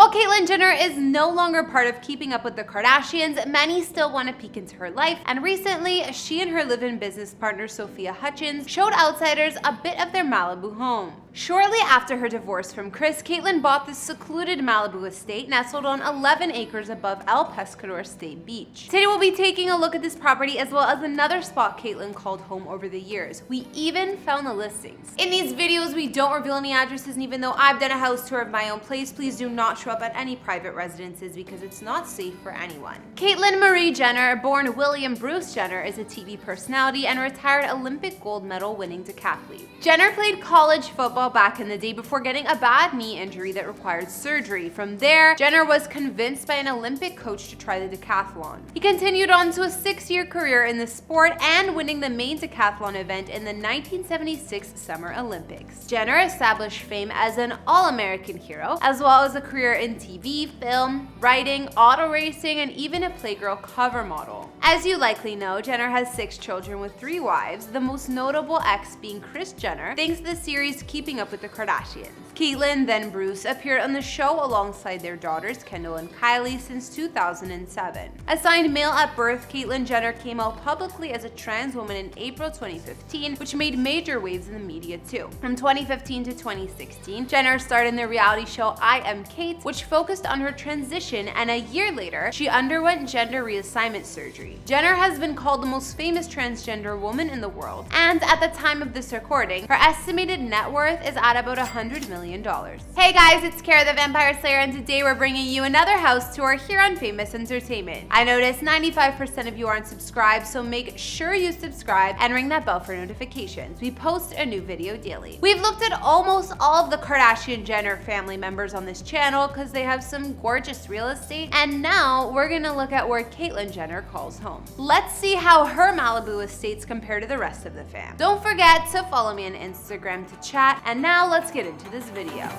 While Caitlyn Jenner is no longer part of Keeping Up with the Kardashians, many still want to peek into her life, and recently, she and her live-in business partner Sophia Hutchins showed outsiders a bit of their Malibu home. Shortly after her divorce from Chris, Caitlyn bought this secluded Malibu estate nestled on 11 acres above El Pescador State Beach. Today we'll be taking a look at this property as well as another spot Caitlyn called home over the years. We even found the listings. In these videos, we don't reveal any addresses, and even though I've done a house tour of my own place, please do not show up at any private residences because it's not safe for anyone. Caitlyn Marie Jenner, born William Bruce Jenner, is a TV personality and retired Olympic gold medal winning decathlete. Jenner played college football back in the day before getting a bad knee injury that required surgery. From there, Jenner was convinced by an Olympic coach to try the decathlon. He continued on to a 6-year career in the sport and winning the main decathlon event in the 1976 Summer Olympics. Jenner established fame as an all-American hero, as well as a career in TV, film, writing, auto racing, and even a Playgirl cover model. As you likely know, Jenner has 6 children with 3 wives, the most notable ex being Kris Jenner, thanks to the series Keeping Up with the Kardashians. Caitlyn, then Bruce, appeared on the show alongside their daughters Kendall and Kylie since 2007. Assigned male at birth, Caitlyn Jenner came out publicly as a trans woman in April 2015, which made major waves in the media too. From 2015 to 2016, Jenner starred in the reality show I Am Kate, which focused on her transition, and a year later, she underwent gender reassignment surgery. Jenner has been called the most famous transgender woman in the world, and at the time of this recording, her estimated net worth is at about $100 million. Hey guys, it's Kara the Vampire Slayer, and today we're bringing you another house tour here on Famous Entertainment. I noticed 95% of you aren't subscribed, so make sure you subscribe and ring that bell for notifications. We post a new video daily. We've looked at almost all of the Kardashian-Jenner family members on this channel because they have some gorgeous real estate, and now we're gonna look at where Caitlyn Jenner calls home. Let's see how her Malibu estates compare to the rest of the fam. Don't forget to follow me on Instagram to chat, and now let's get into this video.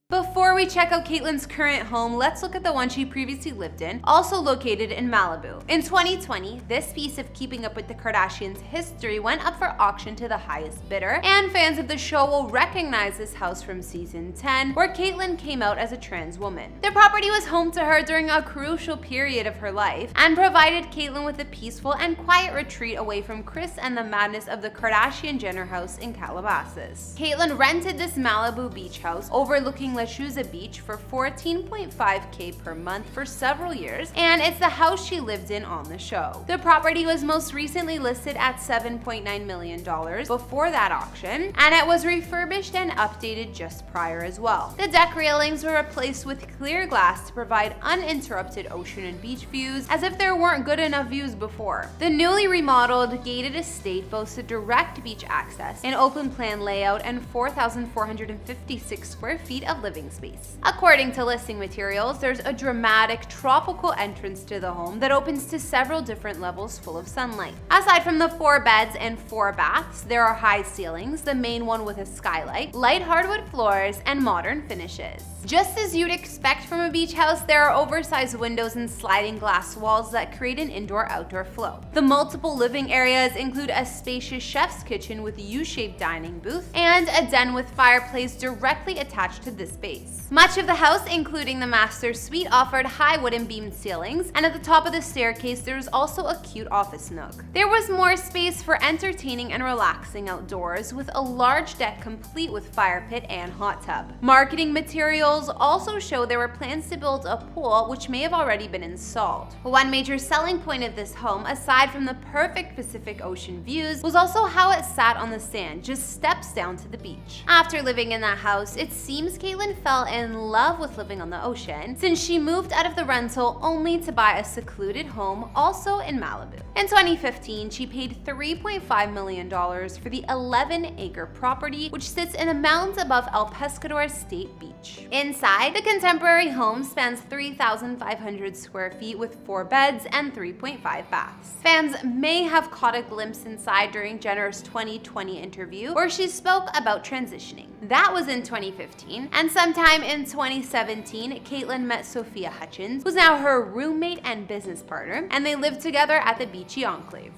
Before we check out Caitlyn's current home, let's look at the one she previously lived in, also located in Malibu. In 2020, this piece of Keeping Up with the Kardashians history went up for auction to the highest bidder, and fans of the show will recognize this house from season 10, where Caitlyn came out as a trans woman. The property was home to her during a crucial period of her life and provided Caitlyn with a peaceful and quiet retreat away from Kris and the madness of the Kardashian-Jenner house in Calabasas. Caitlyn rented this Malibu beach house overlooking La Chuza Beach for $14.5K per month for several years, and it's the house she lived in on the show. The property was most recently listed at $7.9 million before that auction, and it was refurbished and updated just prior as well. The deck railings were replaced with clear glass to provide uninterrupted ocean and beach views, as if there weren't good enough views before. The newly remodeled gated estate boasted direct beach access, an open plan layout, and 4,456 square feet of living space. According to listing materials, there's a dramatic tropical entrance to the home that opens to several different levels full of sunlight. Aside from the 4 beds and 4 baths, there are high ceilings, the main one with a skylight, light hardwood floors, and modern finishes. Just as you'd expect from a beach house, there are oversized windows and sliding glass walls that create an indoor-outdoor flow. The multiple living areas include a spacious chef's kitchen with a U-shaped dining booth and a den with fireplace directly attached to this space. Much of the house, including the master suite, offered high wooden beamed ceilings, and at the top of the staircase there was also a cute office nook. There was more space for entertaining and relaxing outdoors, with a large deck complete with fire pit and hot tub. Marketing materials also show there were plans to build a pool, which may have already been installed. One major selling point of this home, aside from the perfect Pacific Ocean views, was also how it sat on the sand, just steps down to the beach. After living in that house, it seems Caitlyn fell in love with living on the ocean, since she moved out of the rental only to buy a secluded home also in Malibu. In 2015, she paid $3.5 million for the 11-acre property, which sits in a mountain above El Pescador State Beach. Inside, the contemporary home spans 3,500 square feet with 4 beds and 3.5 baths. Fans may have caught a glimpse inside during Jenner's 2020 interview, where she spoke about transitioning. That was in 2015, and sometime in 2017, Caitlyn met Sophia Hutchins, who's now her roommate and business partner, and they lived together at the beachy enclave.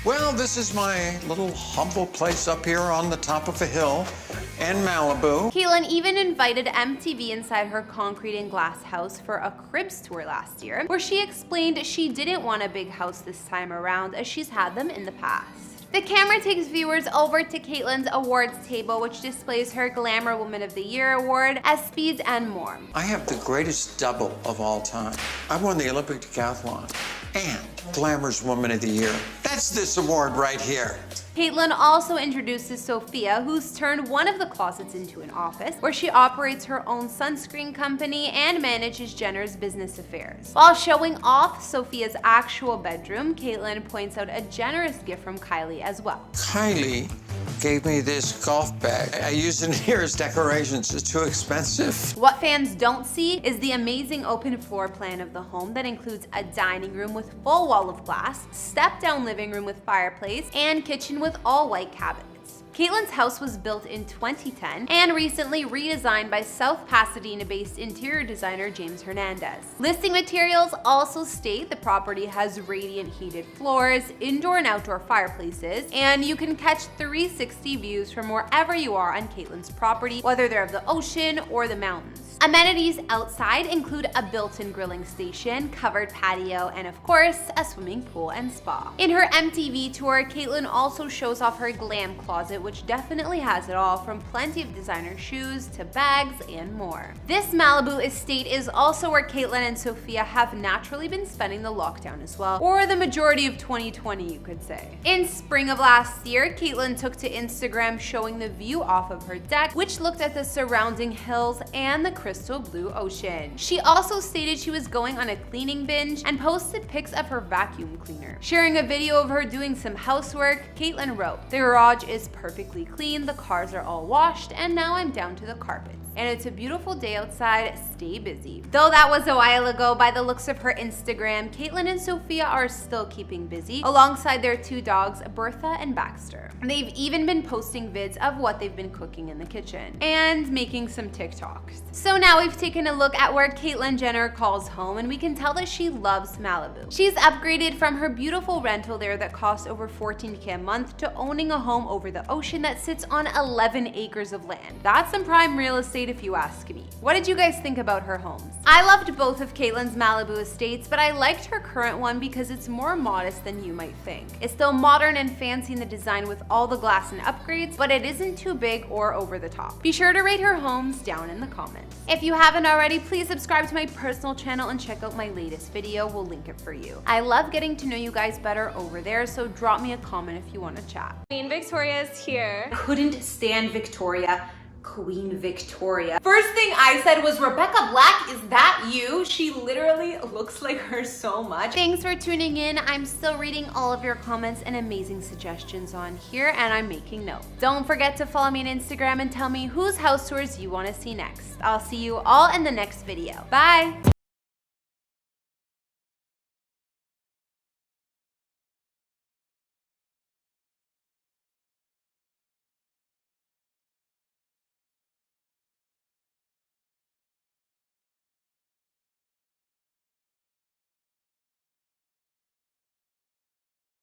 Well, this is my little humble place up here on the top of a hill in Malibu. Caitlyn even invited MTV inside her concrete and glass house for a cribs tour last year, where she explained she didn't want a big house this time around as she's had them in the past. The camera takes viewers over to Caitlyn's awards table, which displays her Glamour Woman of the Year award, ESPYs, and more. I have the greatest double of all time. I won the Olympic decathlon and Glamour's Woman of the Year. That's this award right here. Caitlyn also introduces Sophia, who's turned one of the closets into an office, where she operates her own sunscreen company and manages Jenner's business affairs. While showing off Sophia's actual bedroom, Caitlyn points out a generous gift from Kylie as well. Kylie gave me this golf bag. I use it here as decorations. It's too expensive. What fans don't see is the amazing open floor plan of the home that includes a dining room with full wall of glass, step-down living room with fireplace, and kitchen with all white cabinets. Caitlyn's house was built in 2010 and recently redesigned by South Pasadena-based interior designer James Hernandez. Listing materials also state the property has radiant heated floors, indoor and outdoor fireplaces, and you can catch 360 views from wherever you are on Caitlyn's property, whether they're of the ocean or the mountains. Amenities outside include a built-in grilling station, covered patio, and of course, a swimming pool and spa. In her MTV tour, Caitlyn also shows off her glam closet, which definitely has it all, from plenty of designer shoes to bags and more. This Malibu estate is also where Caitlyn and Sophia have naturally been spending the lockdown as well, or the majority of 2020, you could say. In spring of last year, Caitlyn took to Instagram showing the view off of her deck, which looked at the surrounding hills and the crystal blue ocean. She also stated she was going on a cleaning binge and posted pics of her vacuum cleaner. Sharing a video of her doing some housework, Caitlyn wrote, "The garage is perfectly clean, the cars are all washed, and now I'm down to the carpets. And it's a beautiful day outside, stay busy." Though that was a while ago, by the looks of her Instagram, Caitlyn and Sophia are still keeping busy alongside their two dogs, Bertha and Baxter. They've even been posting vids of what they've been cooking in the kitchen and making some TikToks. So now we've taken a look at where Caitlyn Jenner calls home, and we can tell that she loves Malibu. She's upgraded from her beautiful rental there that costs over $14K a month to owning a home over the ocean that sits on 11 acres of land. That's some prime real estate if you ask me. What did you guys think about her homes? I loved both of Caitlyn's Malibu estates, but I liked her current one because it's more modest than you might think. It's still modern and fancy in the design with all the glass and upgrades, but it isn't too big or over the top. Be sure to rate her homes down in the comments. If you haven't already, please subscribe to my personal channel and check out my latest video. We'll link it for you. I love getting to know you guys better over there, so drop me a comment if you want to chat. Queen Victoria is here. Couldn't stand Victoria. Queen Victoria. First thing I said was, Rebecca Black, is that you? She literally looks like her so much. Thanks for tuning in. I'm still reading all of your comments and amazing suggestions on here, and I'm making notes. Don't forget to follow me on Instagram and tell me whose house tours you want to see next. I'll see you all in the next video. Bye!